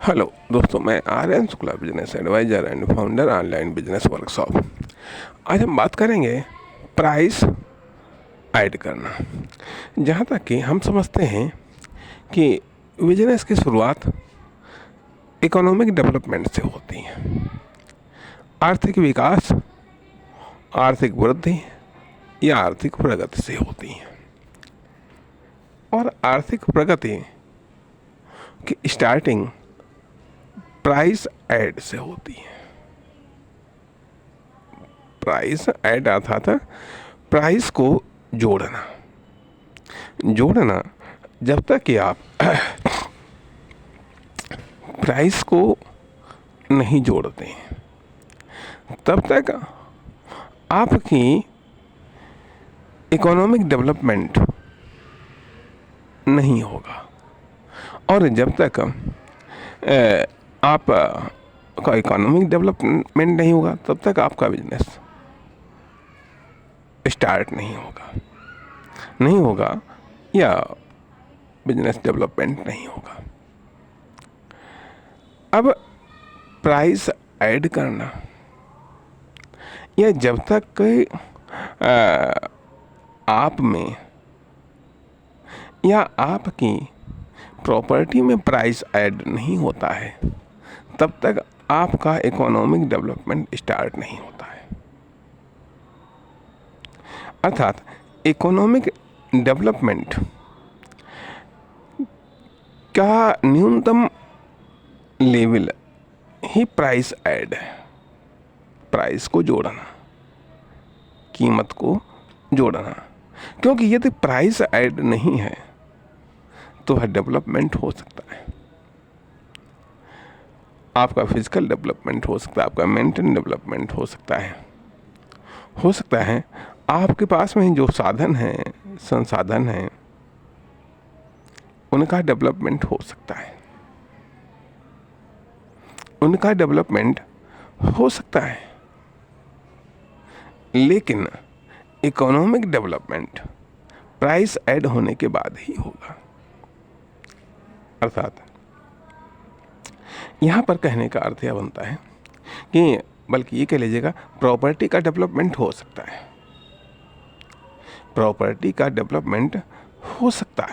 Hello दोस्तों, मैं Aryan Shukla, business adviser and founder online business workshop. आज हम बात करेंगे प्राइस ऐड करना। जहाँ तक कि हम समझते हैं कि बिजनेस की शुरुआत इकोनॉमिक डेवलपमेंट से होती है। आर्थिक विकास, आर्थिक वृद्धि या आर्थिक प्रगति से होती है। और आर्थिक प्रगति की स्टार्टिंग प्राइस ऐड से होती है। प्राइस ऐड अर्थात प्राइस को जोड़ना जब तक कि आप प्राइस को नहीं जोड़ते तब तक आपकी इकोनॉमिक डेवलपमेंट नहीं होगा। और जब तक आप का इकोनॉमिक डेवलपमेंट नहीं होगा तब तक आपका बिजनेस स्टार्ट नहीं होगा या बिजनेस डेवलपमेंट नहीं होगा। अब प्राइस ऐड करना, या जब तक कोई आप में या आपकी प्रॉपर्टी में प्राइस ऐड नहीं होता है तब तक आपका इकोनॉमिक डेवलपमेंट स्टार्ट नहीं होता है। अर्थात इकोनॉमिक डेवलपमेंट का न्यूनतम लेवल ही प्राइस ऐड है। प्राइस को जोड़ना, कीमत को जोड़ना, क्योंकि यदि प्राइस ऐड नहीं है तो वह डेवलपमेंट हो सकता है। आपका फिजिकल डेवलपमेंट हो सकता है, आपका मेंटल डेवलपमेंट हो सकता है आपके पास में जो साधन हैं, संसाधन हैं, उनका डेवलपमेंट हो सकता है। लेकिन इकोनॉमिक डेवलपमेंट प्राइस ऐड होने के बाद ही होगा। अर्थात यहाँ पर कहने का अर्थ यह बनता है कि, बल्कि ये कह लीजिएगा, प्रॉपर्टी का डेवलपमेंट हो सकता है। प्रॉपर्टी का डेवलपमेंट हो सकता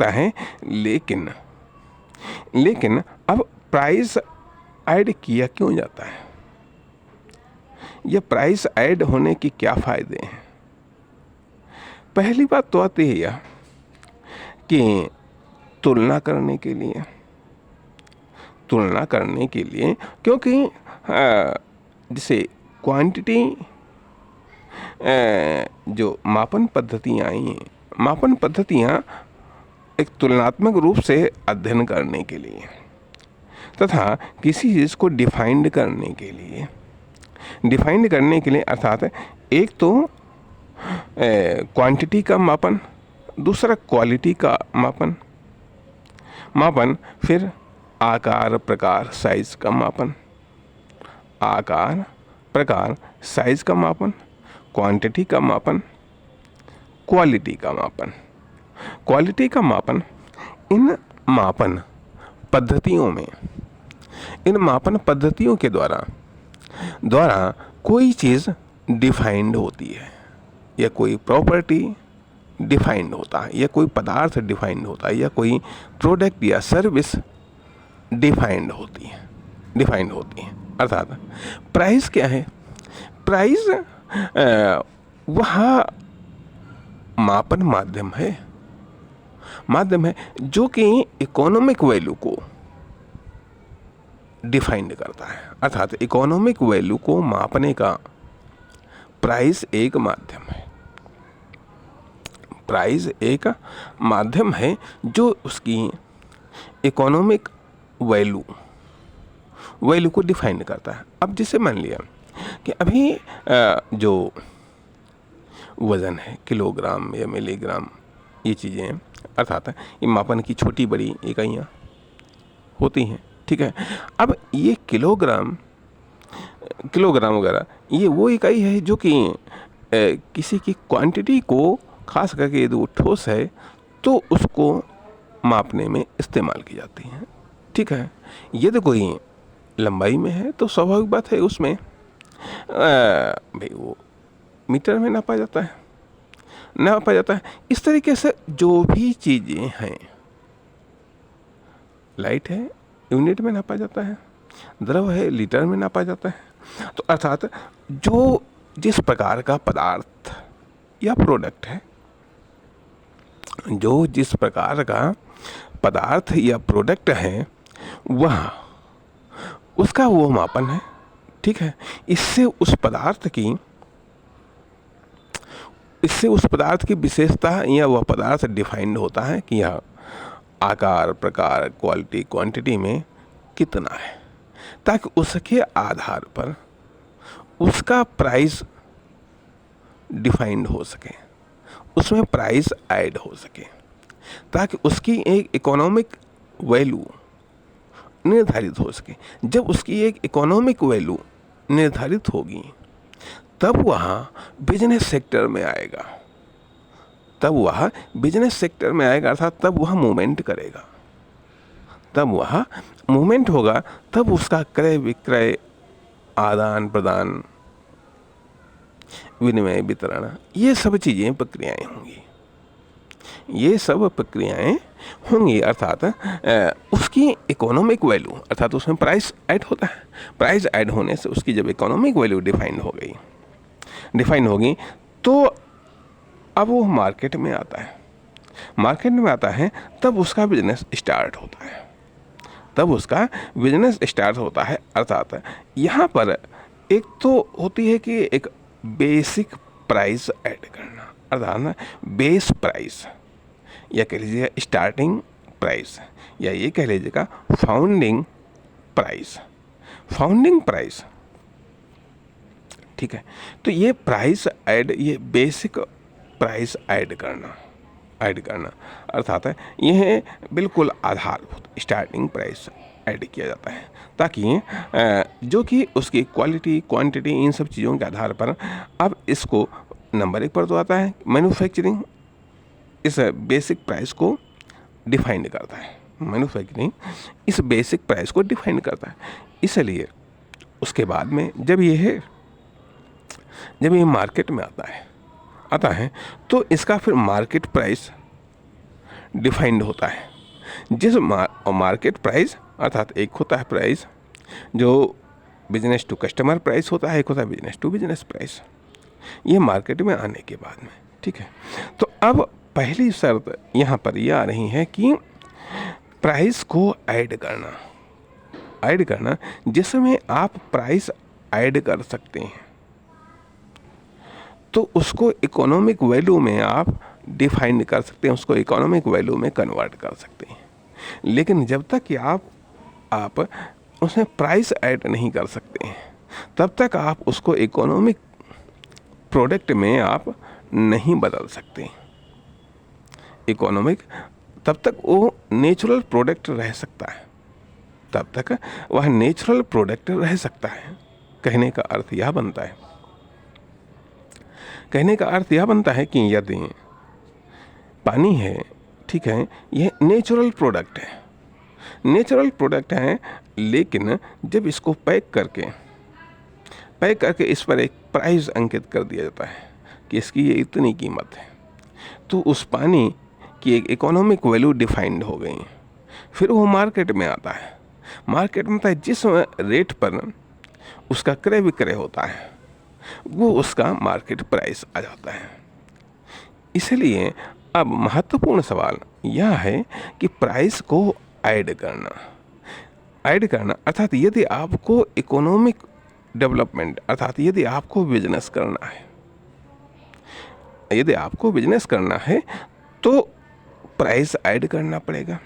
है, लेकिन अब प्राइस ऐड किया क्यों जाता है? यह प्राइस ऐड होने की क्या फ़ायदे हैं? पहली बात तो आती है यह कि तुलना करने के लिए, क्योंकि जैसे क्वांटिटी, जो मापन पद्धतियाँ आई हैं, मापन पद्धतियाँ एक तुलनात्मक रूप से अध्ययन करने के लिए तथा किसी चीज़ को डिफाइंड करने के लिए अर्थात एक तो क्वांटिटी का मापन, दूसरा क्वालिटी का मापन, फिर आकार, प्रकार, साइज का मापन, क्वांटिटी का मापन, क्वालिटी का मापन। इन मापन पद्धतियों के द्वारा कोई चीज़ डिफाइंड होती है, या कोई प्रॉपर्टी डिफाइंड होता है, या कोई पदार्थ डिफाइंड होता है, या कोई प्रोडक्ट या सर्विस डिफाइंड होती है। अर्थात प्राइस क्या है? प्राइस वह मापन माध्यम है जो कि इकोनॉमिक वैल्यू को डिफाइंड करता है। अर्थात इकोनॉमिक वैल्यू को मापने का प्राइस एक माध्यम है जो उसकी इकोनॉमिक वैल्यू को डिफाइन करता है। अब जैसे मान लिया कि अभी जो वज़न है, किलोग्राम या मिलीग्राम, ये चीज़ें, अर्थात ये मापन की छोटी बड़ी इकाइयाँ होती हैं, ठीक है। अब ये किलोग्राम वगैरह, ये वो इकाई है जो कि किसी की क्वांटिटी को, खास करके यदि वो ठोस है तो उसको मापने में इस्तेमाल की जाती हैं। ठीक है। यदि कोई लंबाई में है तो स्वाभाविक बात है उसमें भाई वो मीटर में नापा जाता है, नापा जाता है। इस तरीके से जो भी चीज़ें हैं, लाइट है यूनिट में नापा जाता है, द्रव है लीटर में नापा जाता है। तो अर्थात जो जिस प्रकार का पदार्थ या प्रोडक्ट है, जो जिस प्रकार का पदार्थ या प्रोडक्ट है वह उसका वो मापन है, ठीक है। इससे उस पदार्थ की विशेषता या वह पदार्थ डिफाइंड होता है कि यह आकार, प्रकार, क्वालिटी, क्वांटिटी में कितना है, ताकि उसके आधार पर उसका प्राइस डिफाइंड हो सके, उसमें प्राइस ऐड हो सके, ताकि उसकी एक इकोनॉमिक वैल्यू निर्धारित हो सके। जब उसकी एक इकोनॉमिक वैल्यू निर्धारित होगी तब वह बिजनेस सेक्टर में आएगा, अर्थात तब वह मूवमेंट करेगा, तब वह मूवमेंट होगा, तब उसका क्रय विक्रय, आदान प्रदान, विनिमय, वितरण, ये सब चीज़ें प्रक्रियाएं होंगी, अर्थात उसकी इकोनॉमिक वैल्यू, अर्थात उसमें प्राइस ऐड होता है। प्राइस ऐड होने से उसकी जब इकोनॉमिक वैल्यू डिफाइन होगी तो अब वो मार्केट में आता है, तब उसका बिजनेस स्टार्ट होता है, अर्थात यहाँ पर एक तो होती है कि एक बेसिक प्राइस ऐड करना, अर्थात बेस प्राइस, या कह लीजिए स्टार्टिंग प्राइस, या ये कह लीजिएगा फाउंडिंग प्राइस, ठीक है। तो ये प्राइस ऐड, ये बेसिक प्राइस ऐड करना, अर्थात यह बिल्कुल आधारभूत स्टार्टिंग प्राइस ऐड किया जाता है, ताकि जो कि उसकी क्वालिटी, क्वांटिटी, इन सब चीज़ों के आधार पर अब इसको नंबर 1 पर तो आता है मैन्युफैक्चरिंग, इस बेसिक प्राइस को डिफाइन करता है, इस बेसिक प्राइस को डिफाइन करता है। इसलिए उसके बाद में जब ये मार्केट में आता है तो इसका फिर मार्केट प्राइस डिफाइंड होता है। जिस मार्केट प्राइस, अर्थात एक होता है प्राइस जो बिजनेस टू कस्टमर प्राइस होता है, एक होता है बिजनेस टू बिजनेस प्राइस, ये मार्केट में आने के बाद में, ठीक है। तो अब पहली शर्त यहाँ पर यह आ रही है कि प्राइस को ऐड करना, जिसमें आप प्राइस ऐड कर सकते हैं तो उसको इकोनॉमिक वैल्यू में आप डिफाइन कर सकते हैं, उसको इकोनॉमिक वैल्यू में कन्वर्ट कर सकते हैं। लेकिन जब तक कि आप उसमें प्राइस ऐड नहीं कर सकते हैं तब तक आप उसको इकोनॉमिक प्रोडक्ट में आप नहीं बदल सकते। इकोनॉमिक तब तक वो नेचुरल प्रोडक्ट रह सकता है, कहने का अर्थ यह बनता है कि यदि पानी है, ठीक है, यह नेचुरल प्रोडक्ट है, लेकिन जब इसको पैक करके इस पर एक प्राइस अंकित कर दिया जाता है कि इसकी ये इतनी कीमत है, तो उस पानी की एक इकोनॉमिक वैल्यू डिफाइंड हो गई। फिर वो मार्केट में आता है, जिस रेट पर उसका क्रय विक्रय होता है वो उसका मार्केट प्राइस आ जाता है। इसलिए अब महत्वपूर्ण सवाल यह है कि प्राइस को ऐड करना, अर्थात यदि आपको इकोनॉमिक डेवलपमेंट, अर्थात यदि आपको बिजनेस करना है तो प्राइस ऐड करना पड़ेगा,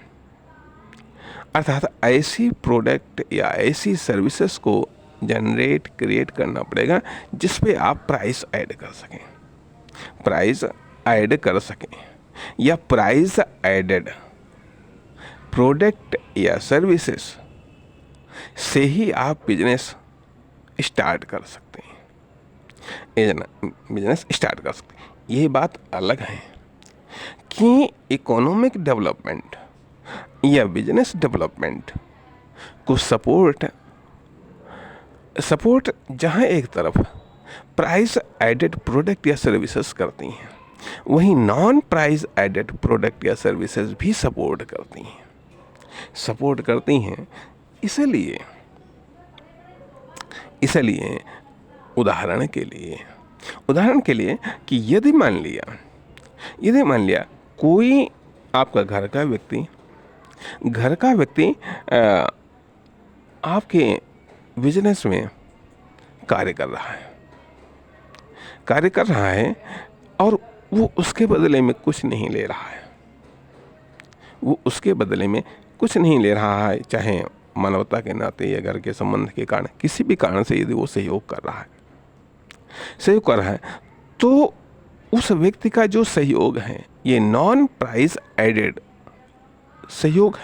अर्थात ऐसी प्रोडक्ट या ऐसी सर्विसेज को क्रिएट करना पड़ेगा जिस पे आप प्राइस ऐड कर सकें, या प्राइस एडेड प्रोडक्ट या सर्विसेज से ही आप बिजनेस स्टार्ट कर सकते हैं, ये बात अलग है कि इकोनॉमिक डेवलपमेंट या बिजनेस डेवलपमेंट कुछ सपोर्ट जहाँ एक तरफ प्राइस एडेड प्रोडक्ट या सर्विसेज करती हैं, वहीं नॉन प्राइस एडेड प्रोडक्ट या सर्विसेज भी सपोर्ट करती हैं। इसलिए उदाहरण के लिए कि यदि मान लिया कोई आपका घर का व्यक्ति आपके बिजनेस में कार्य कर रहा है और वो उसके बदले में कुछ नहीं ले रहा है, चाहे मानवता के नाते या घर के संबंध के कारण, किसी भी कारण से यदि वो सहयोग कर रहा है तो उस व्यक्ति का जो सहयोग है ये नॉन प्राइस एडेड सहयोग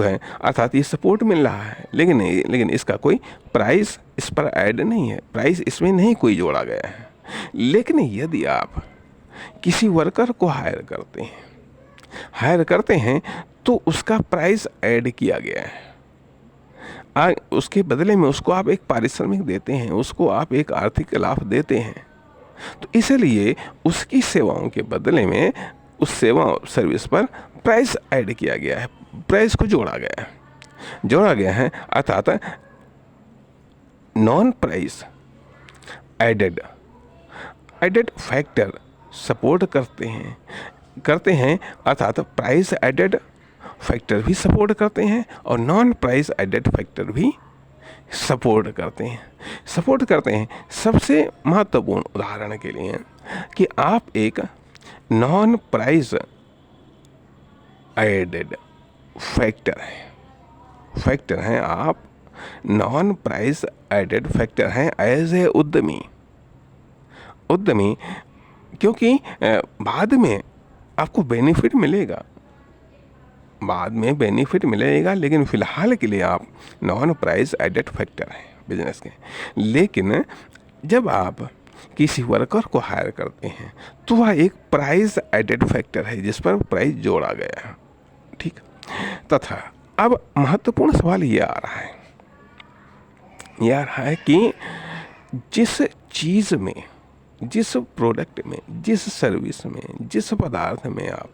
है, अर्थात ये सपोर्ट मिल रहा है, लेकिन इसका कोई प्राइस इस पर ऐड नहीं है, प्राइस इसमें नहीं कोई जोड़ा गया है। लेकिन यदि आप किसी वर्कर को हायर करते हैं तो उसका प्राइस ऐड किया गया है, उसके बदले में उसको आप एक पारिश्रमिक देते हैं, उसको आप एक आर्थिक लाभ देते हैं, तो इसलिए उसकी सेवाओं के बदले में उस सर्विस पर प्राइस ऐड किया गया है, प्राइस को जोड़ा गया है, अर्थात non price added factor support करते हैं, अर्थात प्राइस एडेड फैक्टर भी सपोर्ट करते हैं और नॉन प्राइस एडेड फैक्टर भी सपोर्ट करते हैं। सबसे महत्वपूर्ण उदाहरण के लिए कि आप एक नॉन प्राइस एडेड फैक्टर हैं, आप नॉन प्राइस एडेड फैक्टर हैं एज ए उद्यमी, क्योंकि बाद में आपको बेनिफिट मिलेगा, लेकिन फ़िलहाल के लिए आप नॉन प्राइस एडेड फैक्टर हैं बिजनेस के। लेकिन जब आप किसी वर्कर को हायर करते हैं तो वह एक प्राइस एडेड फैक्टर है जिस पर प्राइस जोड़ा गया है, ठीक। तथा अब महत्वपूर्ण सवाल ये आ रहा है कि जिस चीज़ में, जिस प्रोडक्ट में, जिस सर्विस में, जिस पदार्थ में आप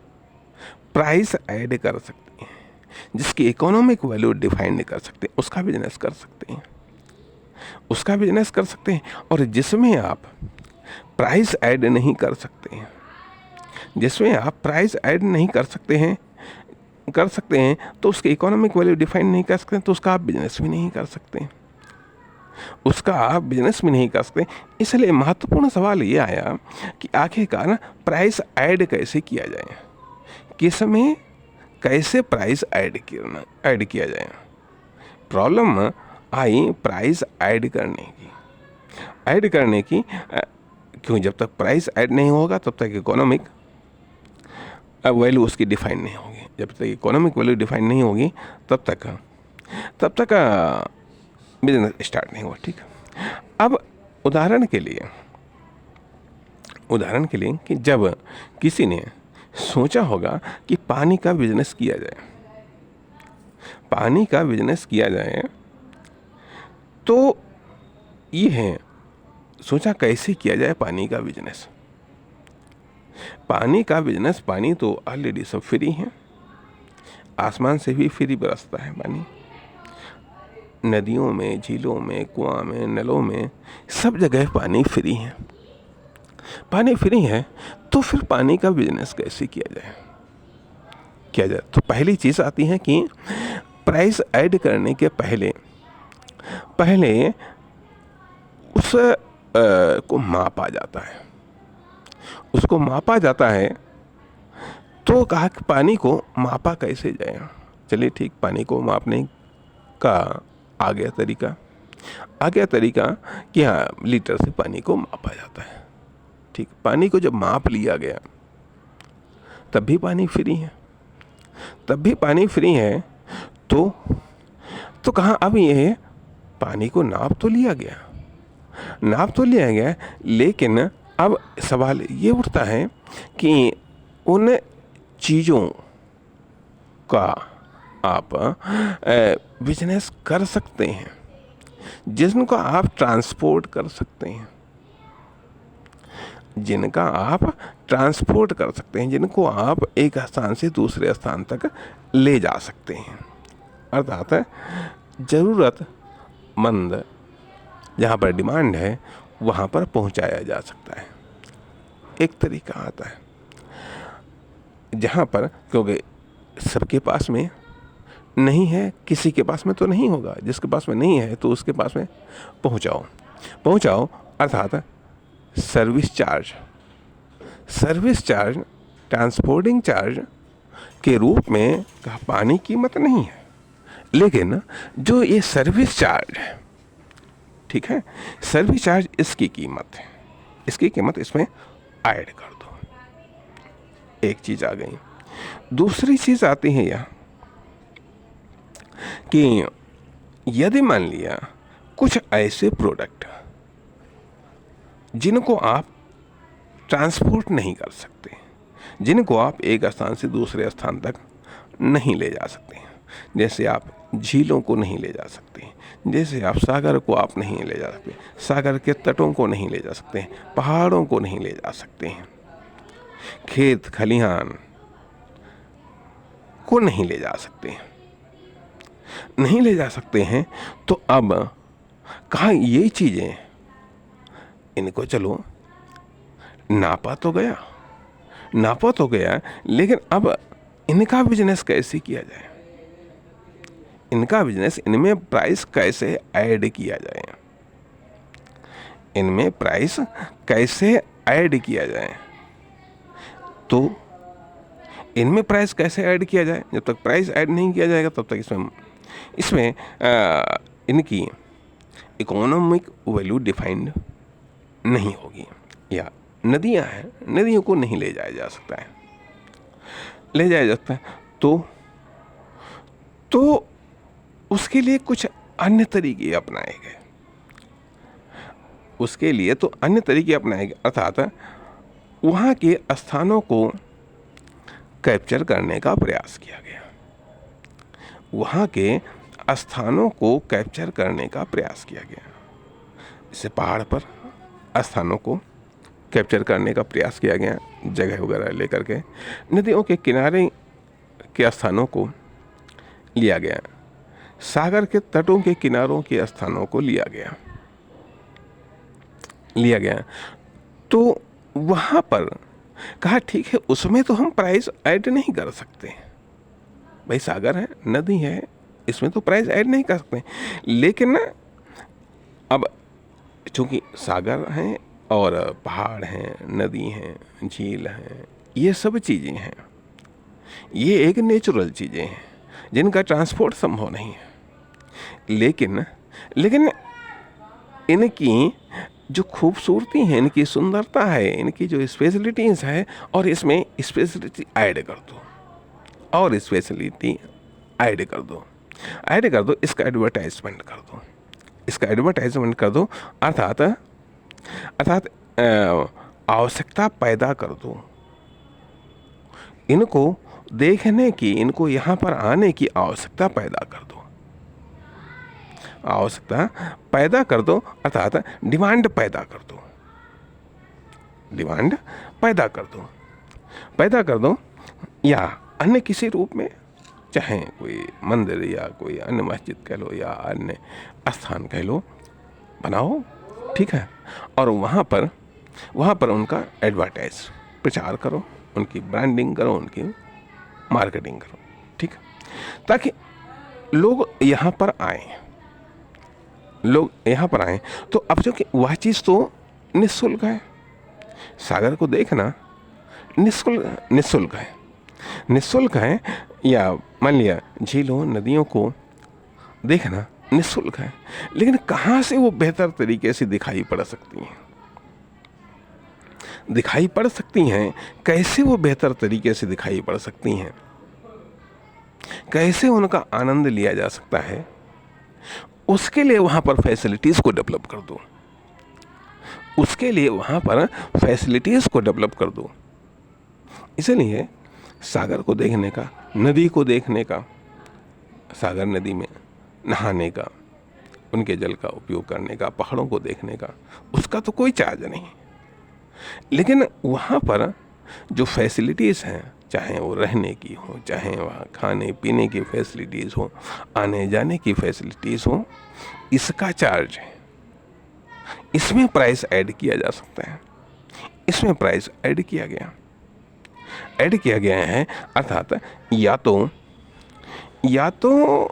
प्राइस ऐड कर सकते हैं, जिसकी इकोनॉमिक वैल्यू डिफाइन कर सकते हैं, उसका बिजनेस कर सकते हैं। और जिसमें आप प्राइस ऐड नहीं कर सकते हैं, तो उसकी इकोनॉमिक वैल्यू डिफाइन नहीं कर सकते, तो उसका आप बिजनेस भी नहीं कर सकते। इसलिए महत्वपूर्ण सवाल ये आया कि आखिरकार प्राइस ऐड कैसे किया जाए, किस में कैसे प्राइस ऐड किया जाए। प्रॉब्लम आई प्राइस ऐड करने की, क्यों, जब तक प्राइस ऐड नहीं होगा तब तक इकोनॉमिक वैल्यू उसकी डिफाइन नहीं होगी। जब तक इकोनॉमिक वैल्यू डिफाइन नहीं होगी तब तक बिजनेस स्टार्ट नहीं हुआ, ठीक। अब उदाहरण के लिए कि जब किसी ने सोचा होगा कि पानी का बिजनेस किया जाए, तो ये है सोचा कैसे किया जाए पानी का बिजनेस। पानी तो ऑलरेडी सब फ्री है, आसमान से भी फ्री बरसता है पानी, नदियों में, झीलों में, कुआं में, नलों में, सब जगह पानी फ्री है। तो फिर पानी का बिजनेस कैसे किया जाए। तो पहली चीज़ आती है कि प्राइस ऐड करने के पहले उस को मापा जाता है। तो कहा कि पानी को मापा कैसे जाए। चलिए ठीक, पानी को मापने का आ गया तरीका कि हाँ, लीटर से पानी को मापा जाता है, ठीक। पानी को जब माप लिया गया तब भी पानी फ्री है, तो कहाँ अब ये पानी को नाप तो लिया गया, लेकिन अब सवाल ये उठता है कि उन चीज़ों का आप बिजनेस कर सकते हैं, जिनको आप ट्रांसपोर्ट कर सकते हैं, जिनका आप ट्रांसपोर्ट कर सकते हैं, जिनको आप एक स्थान से दूसरे स्थान तक ले जा सकते हैं। अर्थात ज़रूरतमंद जहाँ पर डिमांड है वहाँ पर पहुँचाया जा सकता है। एक तरीका आता है जहाँ पर, क्योंकि सबके पास में नहीं है, किसी के पास में तो नहीं होगा, जिसके पास में नहीं है तो उसके पास में पहुँचाओ अर्थात सर्विस चार्ज ट्रांसपोर्टिंग चार्ज के रूप में पानी कीमत नहीं है, लेकिन जो ये सर्विस चार्ज है, ठीक है, सर्विस चार्ज इसकी कीमत है, इसकी कीमत इसमें ऐड कर दो। एक चीज़ आ गई। दूसरी चीज़ आती है यहाँ कि यदि मान लिया कुछ ऐसे प्रोडक्ट जिनको आप ट्रांसपोर्ट नहीं कर सकते, जिनको आप एक स्थान से दूसरे स्थान तक नहीं ले जा सकते, जैसे आप झीलों को नहीं ले जा सकते, जैसे आप सागर को आप नहीं ले जा सकते, सागर के तटों को नहीं ले जा सकते, पहाड़ों को नहीं ले जा सकते हैं, खेत खलिहान को नहीं ले जा सकते हैं, नहीं ले जा सकते हैं। तो अब कहाँ ये चीज़ें, इनको चलो नापा तो गया, लेकिन अब इनका बिजनेस कैसे किया जाए, इनका बिजनेस, इनमें प्राइस कैसे ऐड किया जाए, इनमें प्राइस कैसे ऐड किया जाए। तो इनमें प्राइस कैसे ऐड किया जाए, जब तक प्राइस ऐड नहीं किया जाएगा तब तक इसमें इनकी इकोनॉमिक वैल्यू डिफाइंड नहीं होगी। या नदियां हैं, नदियों को नहीं ले जाया जा सकता है, तो उसके लिए कुछ अन्य तरीके अपनाए गए, अर्थात वहाँ के स्थानों को कैप्चर करने का प्रयास किया गया, जैसे पहाड़ पर स्थानों को कैप्चर करने का प्रयास किया गया, जगह वगैरह लेकर के नदियों के किनारे के स्थानों को लिया गया, सागर के तटों के किनारों के स्थानों को लिया गया। तो वहाँ पर कहा ठीक है, उसमें तो हम प्राइस ऐड नहीं कर सकते, भाई सागर है, नदी है, इसमें तो प्राइस ऐड नहीं कर सकते, लेकिन अब चूँकि सागर हैं और पहाड़ हैं, नदी हैं, झील हैं, ये सब चीज़ें हैं, ये एक नेचुरल चीज़ें हैं जिनका ट्रांसपोर्ट संभव नहीं है, लेकिन इनकी जो खूबसूरती है, इनकी सुंदरता है, इनकी जो स्पेशलिटीज़ है, और इसमें स्पेशलिटी ऐड कर दो, इसका एडवर्टाइजमेंट कर दो, अर्थात आवश्यकता पैदा कर दो, इनको देखने की, इनको यहाँ पर आने की आवश्यकता पैदा कर दो, अर्थात डिमांड पैदा कर दो, या अन्य किसी रूप में, चाहे कोई मंदिर या कोई अन्य मस्जिद कह लो या अन्य स्थान कह लो, बनाओ, ठीक है, और वहाँ पर उनका एडवर्टाइज प्रचार करो, उनकी ब्रांडिंग करो, उनकी मार्केटिंग करो, ठीक है, ताकि लोग यहाँ पर आए। तो अब जो कि वह चीज़ तो निःशुल्क है, सागर को देखना निःशुल्क है, या मान लिया झीलों नदियों को देखना निःशुल्क है, लेकिन कहाँ से वो बेहतर तरीके से दिखाई पड़ सकती हैं, कैसे वो बेहतर तरीके से दिखाई पड़ सकती हैं, कैसे उनका आनंद लिया जा सकता है, उसके लिए वहाँ पर फैसिलिटीज़ को डेवलप कर दो, इसलिए सागर को देखने का, नदी को देखने का सागर नदी में नहाने का, उनके जल का उपयोग करने का, पहाड़ों को देखने का, उसका तो कोई चार्ज नहीं। लेकिन वहाँ पर जो फैसिलिटीज़ हैं, चाहे वो रहने की हो, चाहे वहाँ खाने पीने की फैसिलिटीज़ हो, आने जाने की फैसिलिटीज़ हो, इसका चार्ज है। इसमें प्राइस ऐड किया जा सकता है। इसमें प्राइस ऐड किया गया है, अर्थात या तो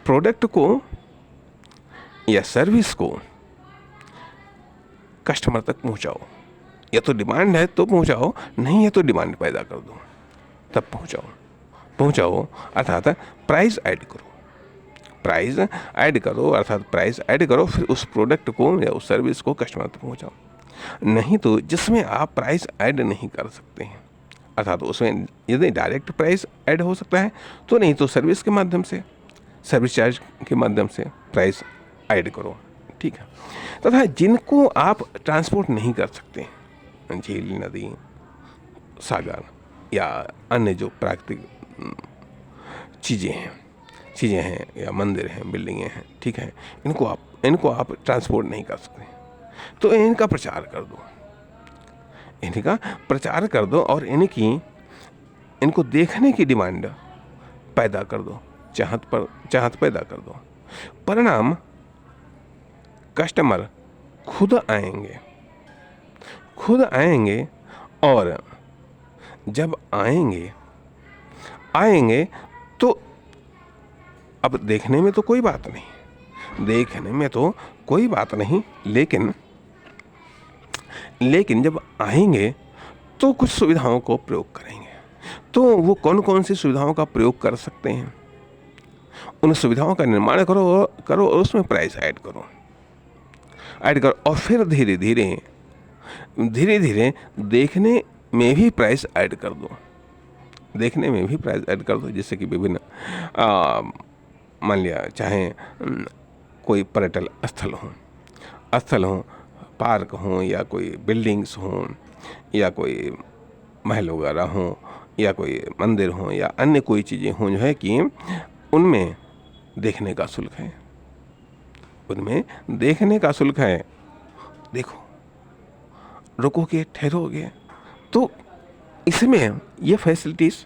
प्रोडक्ट को या सर्विस को कस्टमर तक पहुंचाओ, या तो डिमांड है तो पहुंचाओ, नहीं है तो डिमांड पैदा कर दो, तब पहुंचाओ अर्थात प्राइस ऐड करो, फिर उस प्रोडक्ट को या उस सर्विस को कस्टमर तक पहुंचाओ। नहीं तो जिसमें आप प्राइस ऐड नहीं कर सकते हैं, अर्थात उसमें यदि डायरेक्ट प्राइस ऐड हो सकता है तो नहीं तो सर्विस के माध्यम से, सर्विस चार्ज के माध्यम से प्राइस ऐड करो, ठीक है। तथा जिनको आप ट्रांसपोर्ट नहीं कर सकते, झील, नदी, सागर या अन्य जो प्राकृतिक चीज़ें हैं या मंदिर हैं, बिल्डिंगें हैं, ठीक है, इनको आप ट्रांसपोर्ट नहीं कर सकते, तो इनका प्रचार कर दो और इनको देखने की डिमांड पैदा कर दो, चाहत पैदा कर दो। परिणाम कस्टमर खुद आएंगे और जब आएंगे तो अब देखने में तो कोई बात नहीं, लेकिन जब आएंगे तो कुछ सुविधाओं को प्रयोग करेंगे। तो वो कौन सी सुविधाओं का प्रयोग कर सकते हैं, उन सुविधाओं का निर्माण करो और उसमें प्राइस ऐड करो और फिर धीरे धीरे देखने में भी प्राइस ऐड कर दो, जिससे कि विभिन्न मान लिया चाहे कोई पर्यटन स्थल हो, पार्क हो, या कोई बिल्डिंग्स हो, या कोई महल वगैरह हो, या कोई मंदिर हो, या अन्य कोई चीज़ें हों जो है कि उनमें देखने का शुल्क है, देखो, रुकोगे, ठहरोगे, तो इसमें ये फैसिलिटीज़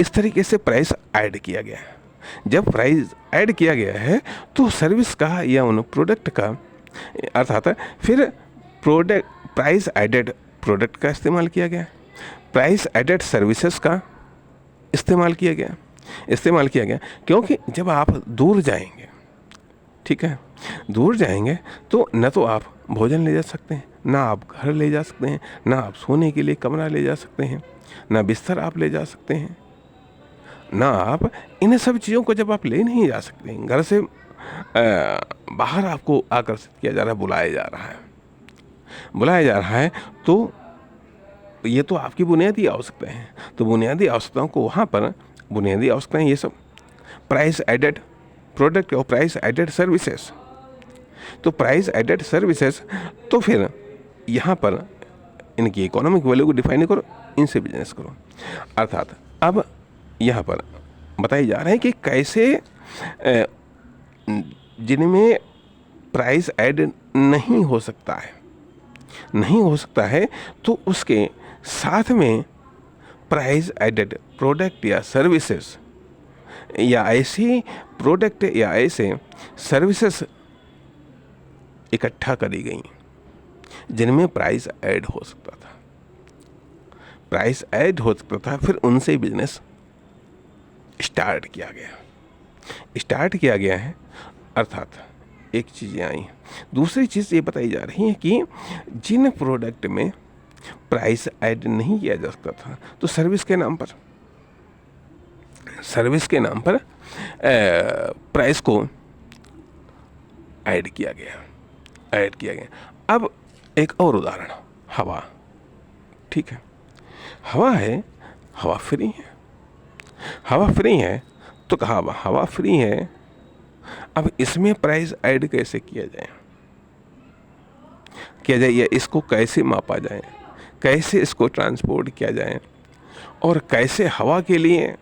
इस तरीके से प्राइस ऐड किया गया है। जब प्राइस ऐड किया गया है तो सर्विस का या उन प्रोडक्ट का, अर्थात फिर प्राइस एडेड प्रोडक्ट का इस्तेमाल किया गया, प्राइस एडेड सर्विसेज का इस्तेमाल किया गया, क्योंकि जब आप दूर जाएंगे, ठीक है, दूर जाएंगे तो न तो आप भोजन ले जा सकते हैं, ना आप घर ले जा सकते हैं, ना आप सोने के लिए कमरा ले जा सकते हैं, ना बिस्तर आप ले जा सकते हैं, ना आप इन सब चीज़ों को जब आप ले नहीं जा सकते हैं, घर से बाहर आपको आकर्षित किया जा रहा है, बुलाया जा रहा है, तो ये तो आपकी बुनियादी आवश्यकताएं हैं। तो बुनियादी आवश्यकताओं को वहाँ पर, बुनियादी आवश्यकताएं ये सब प्राइस एडेड प्रोडक्ट और प्राइस एडेड सर्विसेज, तो प्राइस एडेड सर्विसेज, तो फिर यहाँ पर इनकी इकोनॉमिक वैल्यू को डिफाइन करो, इनसे बिजनेस करो। अर्थात अब यहाँ पर बताई जा रहा है कि कैसे जिनमें प्राइस ऐड नहीं हो सकता है तो उसके साथ में प्राइस एडेड प्रोडक्ट या सर्विसेज या ऐसी प्रोडक्ट या ऐसे सर्विसेज इकट्ठा करी गई जिनमें प्राइस ऐड हो सकता था, फिर उनसे बिजनेस स्टार्ट किया गया है। अर्थात एक चीज़ें आई, दूसरी चीज़ ये बताई जा रही है कि जिन प्रोडक्ट में प्राइस ऐड नहीं किया जा सकता था तो सर्विस के नाम पर प्राइस को ऐड किया गया। अब एक और उदाहरण, हवा, ठीक है, हवा फ्री है तो कहा हवा फ्री है, अब इसमें प्राइस ऐड कैसे किया जाए या इसको कैसे मापा जाए, कैसे इसको ट्रांसपोर्ट किया जाए, और कैसे हवा के लिए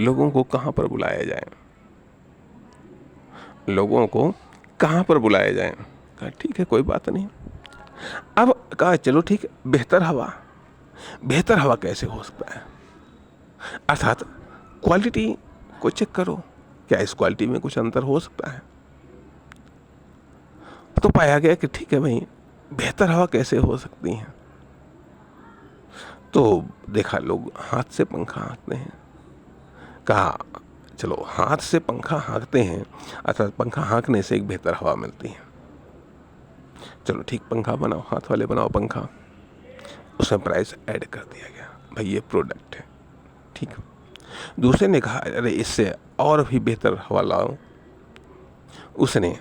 लोगों को कहाँ पर बुलाया जाए, लोगों को कहाँ पर बुलाया जाए। कहा ठीक है कोई बात नहीं। अब कहा चलो ठीक है, बेहतर हवा कैसे हो सकता है, अर्थात क्वालिटी को चेक करो, क्या इस क्वालिटी में कुछ अंतर हो सकता है। तो पाया गया कि ठीक है भाई, बेहतर हवा कैसे हो सकती है। तो देखा लोग हाथ से पंखा हाँकते हैं। कहा चलो हाथ से पंखा हाँकते हैं, अर्थात पंखा हाँकने से एक बेहतर हवा मिलती है। चलो ठीक, पंखा बनाओ, हाथ वाले बनाओ पंखा। उसमें प्राइस ऐड कर दिया गया, भाई ये प्रोडक्ट है, ठीक। दूसरे ने कहा अरे इससे और भी बेहतर हवा लाओ, उसने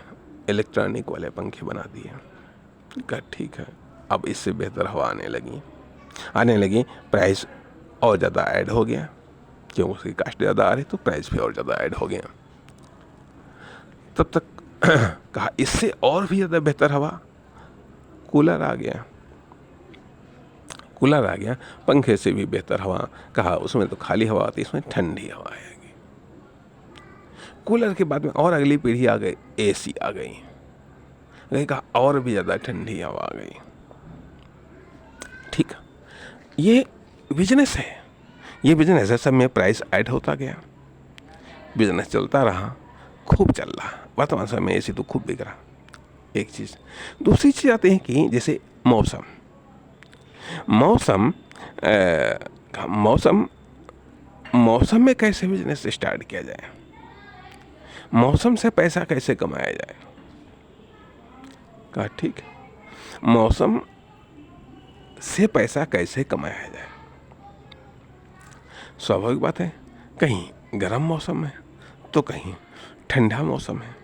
इलेक्ट्रॉनिक वाले पंखे बना दिए। कहा ठीक है, अब इससे बेहतर हवा आने लगी, प्राइस और ज़्यादा ऐड हो गया, क्यों उसकी कास्ट ज़्यादा आ रही तो प्राइस भी और ज़्यादा ऐड हो गया। तब तक कहा इससे और भी ज़्यादा बेहतर हवा, कूलर आ गया, पंखे से भी बेहतर हवा। कहा उसमें तो खाली हवा आती, इसमें ठंडी हवा आएगी। कूलर के बाद में और अगली पीढ़ी आ गई, एसी आ गई। कहा और भी ज़्यादा ठंडी हवा आ गई। ठीक, ये बिजनेस है, सब में प्राइस ऐड होता गया, बिजनेस चलता रहा, खूब चल रहा। वर्तमान समय में एसी तो खूब बिक रहा, एक चीज़। दूसरी चीज़ आती है कि जैसे मौसम में कैसे बिजनेस स्टार्ट किया जाए, मौसम से पैसा कैसे कमाया जाए। कहा ठीक, मौसम से पैसा कैसे कमाया जाए। स्वाभाविक बात है, कहीं गर्म मौसम है तो कहीं ठंडा मौसम है,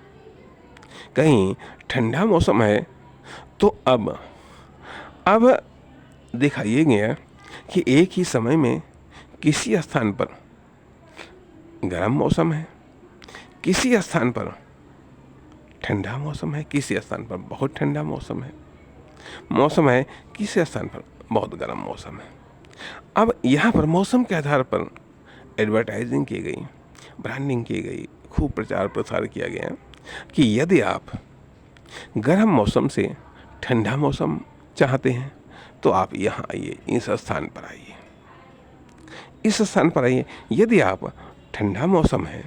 कहीं ठंडा मौसम है तो अब देखा ये गया कि एक ही समय में किसी स्थान पर गर्म मौसम है, किसी स्थान पर ठंडा मौसम है, किसी स्थान पर बहुत ठंडा मौसम है, किसी स्थान पर बहुत गर्म मौसम है। अब यहाँ पर मौसम के आधार पर एडवर्टाइजिंग की गई, ब्रांडिंग की गई, खूब प्रचार प्रसार किया गया कि यदि आप गर्म मौसम से ठंडा मौसम चाहते हैं तो आप यहाँ आइए, इस स्थान पर आइए। यदि आप ठंडा मौसम है,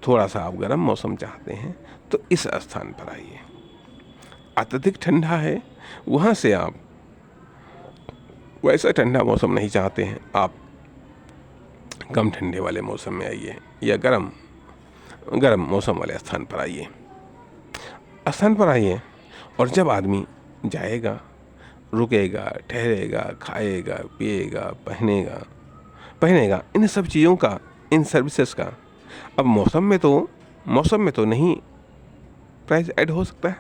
थोड़ा सा आप गर्म मौसम चाहते हैं तो इस स्थान पर आइए। अत्यधिक ठंडा है, वहाँ से आप वैसा ठंडा मौसम नहीं चाहते हैं, आप कम ठंडे वाले मौसम में आइए या गर्म मौसम वाले स्थान पर आइए। और जब आदमी जाएगा, रुकेगा, ठहरेगा, खाएगा, पिएगा, पहनेगा, इन सब चीज़ों का, इन सर्विसेज का, अब मौसम में तो नहीं प्राइस ऐड हो सकता है,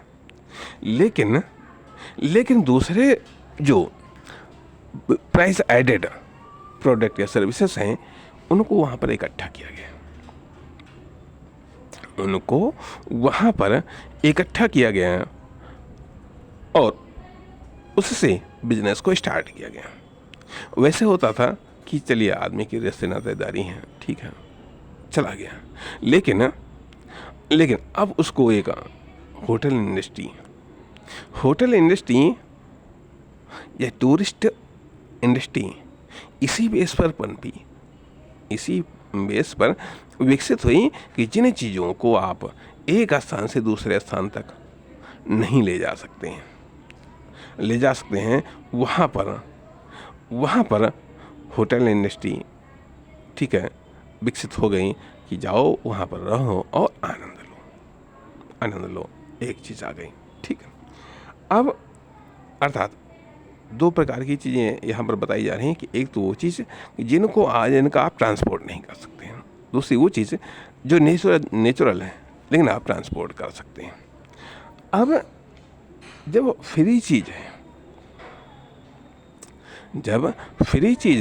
लेकिन दूसरे जो प्राइस एडेड प्रोडक्ट या सर्विसेज हैं उनको वहाँ पर इकट्ठा किया गया, और उससे बिजनेस को स्टार्ट किया गया। वैसे होता था कि चलिए आदमी की रिश्ते नातेदारी हैं, ठीक है, चला गया, लेकिन अब उसको एक होटल इंडस्ट्री या टूरिस्ट इंडस्ट्री इसी बेस पर विकसित हुई कि जिन चीज़ों को आप एक स्थान से दूसरे स्थान तक नहीं ले जा सकते हैं, वहाँ पर होटल इंडस्ट्री, ठीक है, विकसित हो गई कि जाओ वहाँ पर रहो और आनंद लो। एक चीज़ आ गई, ठीक है। अब अर्थात दो प्रकार की चीज़ें यहाँ पर बताई जा रही हैं कि एक तो वो चीज़ जिनका आप ट्रांसपोर्ट नहीं कर सकते हैं, दूसरी वो चीज़ जो नेचुरल है लेकिन आप ट्रांसपोर्ट कर सकते हैं। अब जब फ्री चीज़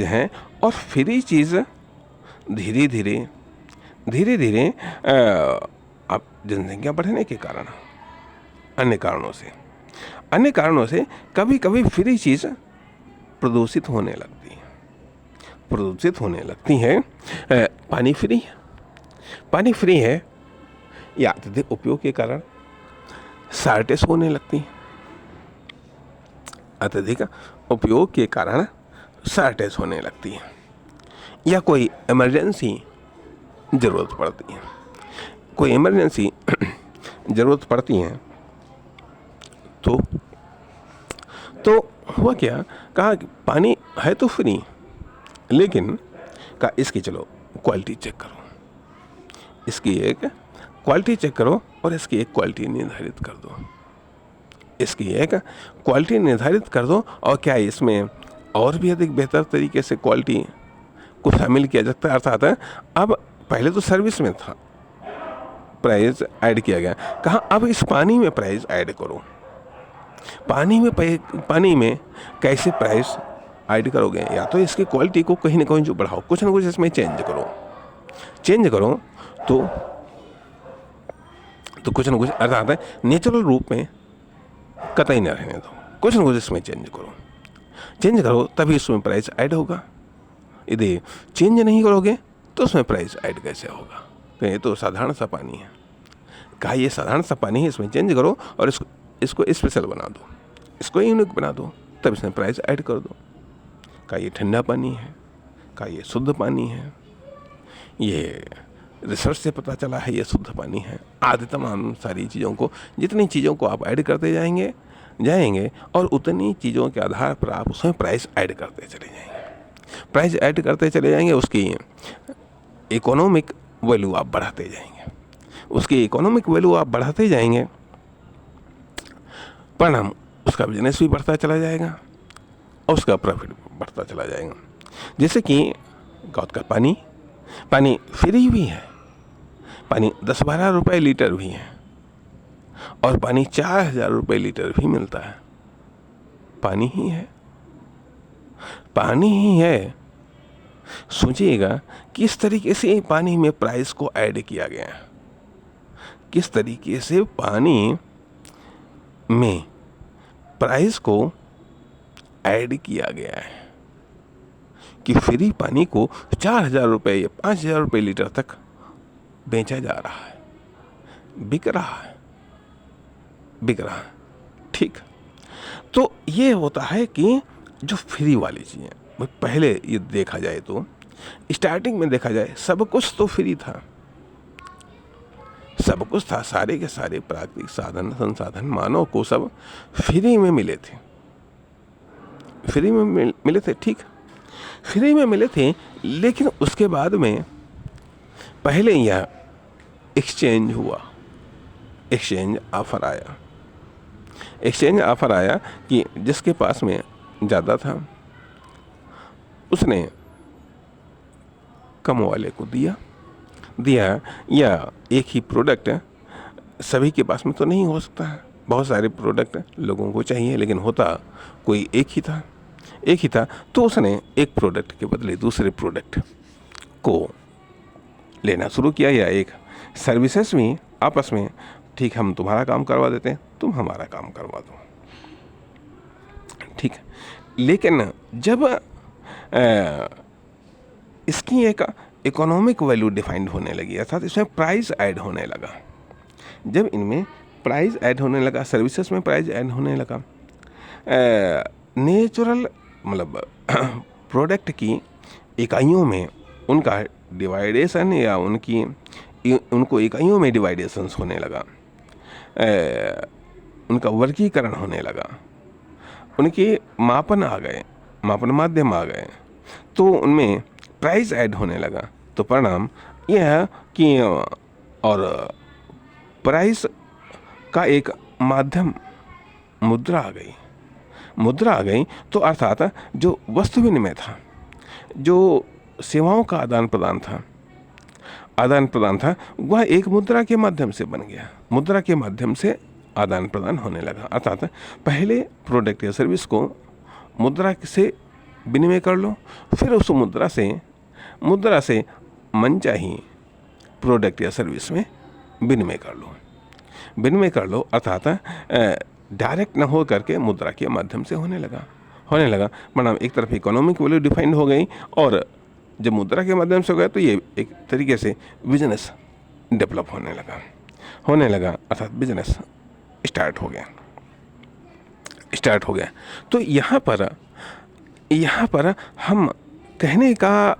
है और फ्री चीज़ धीरे धीरे अब जनसंख्या बढ़ने के कारण, अन्य कारणों से कभी कभी फ्री चीज़ प्रदूषित होने लगती है। पानी फ्री है, पानी फ्री है या अत्यधिक उपयोग के कारण शॉर्टेज होने लगती है। अत्यधिक उपयोग के कारण शॉर्टेज होने लगती है या कोई इमरजेंसी ज़रूरत पड़ती है, कोई इमरजेंसी ज़रूरत पड़ती है तो हुआ क्या, कहा कि पानी है तो फ्री, लेकिन कहा इसकी चलो क्वालिटी चेक करो, इसकी एक क्वालिटी चेक करो और इसकी एक क्वालिटी निर्धारित कर दो, इसकी एक क्वालिटी निर्धारित कर दो और क्या इसमें और भी अधिक बेहतर तरीके से क्वालिटी को शामिल किया जाता है। अर्थात अब पहले तो सर्विस में था, प्राइस ऐड किया गया, कहा अब इस पानी में प्राइस ऐड करो। पानी में कैसे प्राइस ऐड करोगे, या तो इसकी क्वालिटी को कहीं ना कहीं जो बढ़ाओ, कुछ ना कुछ इसमें चेंज करो तो कुछ ना कुछ, अर्थात नेचुरल रूप में कतई न रहने दो, कुछ ना कुछ इसमें चेंज करो तभी इसमें प्राइस ऐड होगा। यदि चेंज नहीं करोगे तो उसमें प्राइस ऐड कैसे होगा, तो ये तो साधारण सा पानी है। कहा ये साधारण सा पानी है, इसमें चेंज करो और इसको स्पेशल बना दो, इसको यूनिक बना दो, तब इसमें प्राइस ऐड कर दो। कहा ये ठंडा पानी है, कहा ये शुद्ध पानी है, ये रिसर्च से पता चला है ये शुद्ध पानी है। आदि तमाम सारी चीज़ों को, जितनी चीज़ों को आप ऐड करते जाएंगे और उतनी चीज़ों के आधार पर आप उसमें प्राइस ऐड करते चले जाएंगे, उसकी इकोनॉमिक वैल्यू आप बढ़ाते जाएंगे, परिणाम उसका बिजनेस भी बढ़ता चला जाएगा और उसका प्रॉफिट बढ़ता चला जाएगा। जैसे कि गौत का पानी फ्री भी है, पानी 10-12 रुपए लीटर भी है और पानी 4000 रुपये लीटर भी मिलता है। पानी ही है। सोचिएगा किस तरीके से पानी में प्राइस को ऐड किया गया है, किस तरीके से पानी में प्राइस को ऐड किया गया है कि फ्री पानी को 4000 रुपये या 5000 रुपये लीटर तक बेचा जा रहा है, बिक रहा है। ठीक, तो ये होता है कि जो फ्री वाली चीज़ें, पहले ये देखा जाए तो स्टार्टिंग में देखा जाए सब कुछ तो फ्री था, सारे के सारे प्राकृतिक साधन संसाधन मानव को सब फ्री में मिले थे, ठीक, फ्री में मिले थे। लेकिन उसके बाद में पहले यह एक्सचेंज हुआ, एक्सचेंज ऑफर आया कि जिसके पास में ज़्यादा था उसने कम वाले को दिया, या एक ही प्रोडक्ट सभी के पास में तो नहीं हो सकता है, बहुत सारे प्रोडक्ट लोगों को चाहिए, लेकिन होता कोई एक ही था, तो उसने एक प्रोडक्ट के बदले दूसरे प्रोडक्ट को लेना शुरू किया, या एक सर्विसेज में आपस में, ठीक हम तुम्हारा काम करवा देते हैं, तुम हमारा काम करवा दो, ठीक। लेकिन जब इसकी एक इकोनॉमिक वैल्यू डिफाइंड होने लगी, अर्थात इसमें प्राइस ऐड होने लगा, जब इनमें प्राइस ऐड होने लगा, सर्विसेज में प्राइस ऐड होने लगा, नेचुरल मतलब प्रोडक्ट की इकाइयों में उनका डिवाइडेशन या उनको इकाइयों में डिवाइडेशंस होने लगा, उनका वर्गीकरण होने लगा, उनके मापन माध्यम आ गए, तो उनमें प्राइस ऐड होने लगा। तो परिणाम यह है कि और प्राइस का एक माध्यम मुद्रा आ गई, तो अर्थात जो वस्तु विनिमय था, जो सेवाओं का आदान प्रदान था, वह एक मुद्रा के माध्यम से बन गया, मुद्रा के माध्यम से आदान प्रदान होने लगा। अर्थात पहले प्रोडक्ट या सर्विस को मुद्रा से विनिमय कर लो, फिर उस मुद्रा से मनचाही प्रोडक्ट या सर्विस में विनिमय कर लो, अर्थात डायरेक्ट न हो करके मुद्रा के माध्यम से होने लगा। मतलब एक तरफ इकोनॉमिक वैल्यू डिफाइंड हो गई और जब मुद्रा के माध्यम से हो गया तो ये एक तरीके से बिजनेस डेवलप होने लगा अर्थात बिजनेस स्टार्ट हो गया। तो यहाँ पर हम कहने का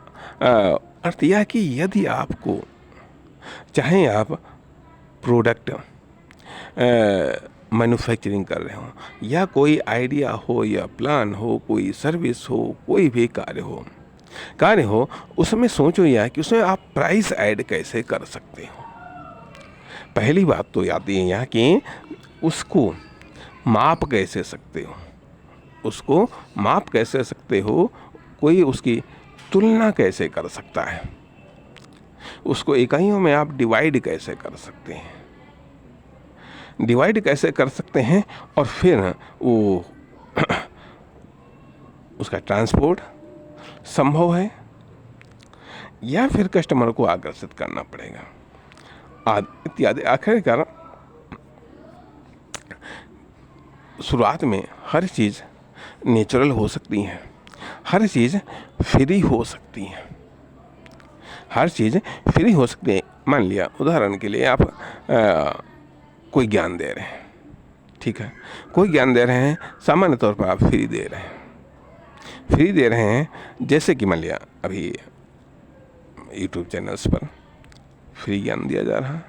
अर्थ यह कि यदि आपको चाहे आप प्रोडक्ट मैन्युफैक्चरिंग कर रहे हो या कोई आइडिया हो या प्लान हो, कोई सर्विस हो, कोई भी कार्य हो उसमें सोचो यह कि उसमें आप प्राइस ऐड कैसे कर सकते हो। पहली बात तो याद है यहाँ कि उसको माप कैसे सकते हो, कोई उसकी तुलना कैसे कर सकता है, उसको इकाइयों में आप डिवाइड कैसे कर सकते हैं और फिर वो उसका ट्रांसपोर्ट संभव है या फिर कस्टमर को आकर्षित करना पड़ेगा इत्यादि। आखिरकार शुरुआत में हर चीज़ नेचुरल हो सकती है, हर चीज़ फ्री हो सकती है, मान लिया उदाहरण के लिए आप कोई ज्ञान दे रहे हैं, ठीक है, कोई ज्ञान दे रहे हैं, सामान्य तौर पर आप फ्री दे रहे हैं जैसे कि मान लिया अभी यूट्यूब चैनल्स पर फ्री ज्ञान दिया जा रहा,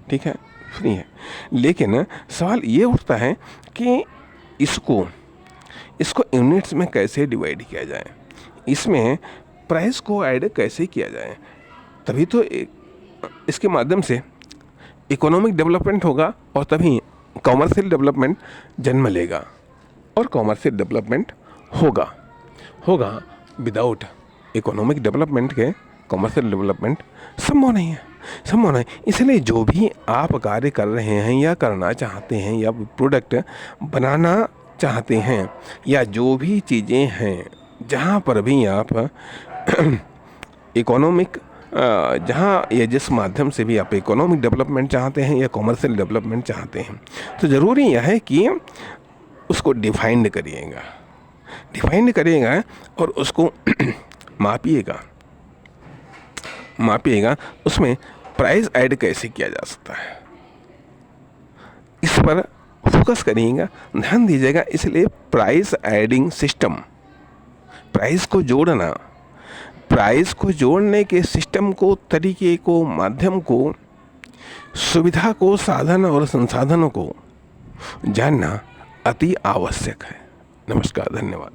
ठीक है, फ्री है। लेकिन सवाल ये उठता है कि इसको यूनिट्स में कैसे डिवाइड किया जाए, इसमें प्राइस को ऐड कैसे किया जाए, तभी तो इसके माध्यम से इकोनॉमिक डेवलपमेंट होगा और तभी कॉमर्शियल डेवलपमेंट जन्म लेगा और कॉमर्शियल डेवलपमेंट होगा। विदाउट इकोनॉमिक डेवलपमेंट के कॉमर्शियल डेवलपमेंट संभव नहीं है। इसलिए जो भी आप कार्य कर रहे हैं या करना चाहते हैं या प्रोडक्ट बनाना चाहते हैं या जो भी चीज़ें हैं जहाँ पर भी आप इकोनॉमिक जहाँ या जिस माध्यम से भी आप इकोनॉमिक डेवलपमेंट चाहते हैं या कॉमर्शियल डेवलपमेंट चाहते हैं तो ज़रूरी यह है कि उसको डिफाइंड करिएगा और उसको मापिएगा उसमें प्राइस ऐड कैसे किया जा सकता है, इस पर फोकस करिएगा, ध्यान दीजिएगा। इसलिए प्राइस एडिंग सिस्टम, प्राइस को जोड़ने के सिस्टम को, तरीके को, माध्यम को, सुविधा को, साधन और संसाधनों को जानना अति आवश्यक है। नमस्कार, धन्यवाद।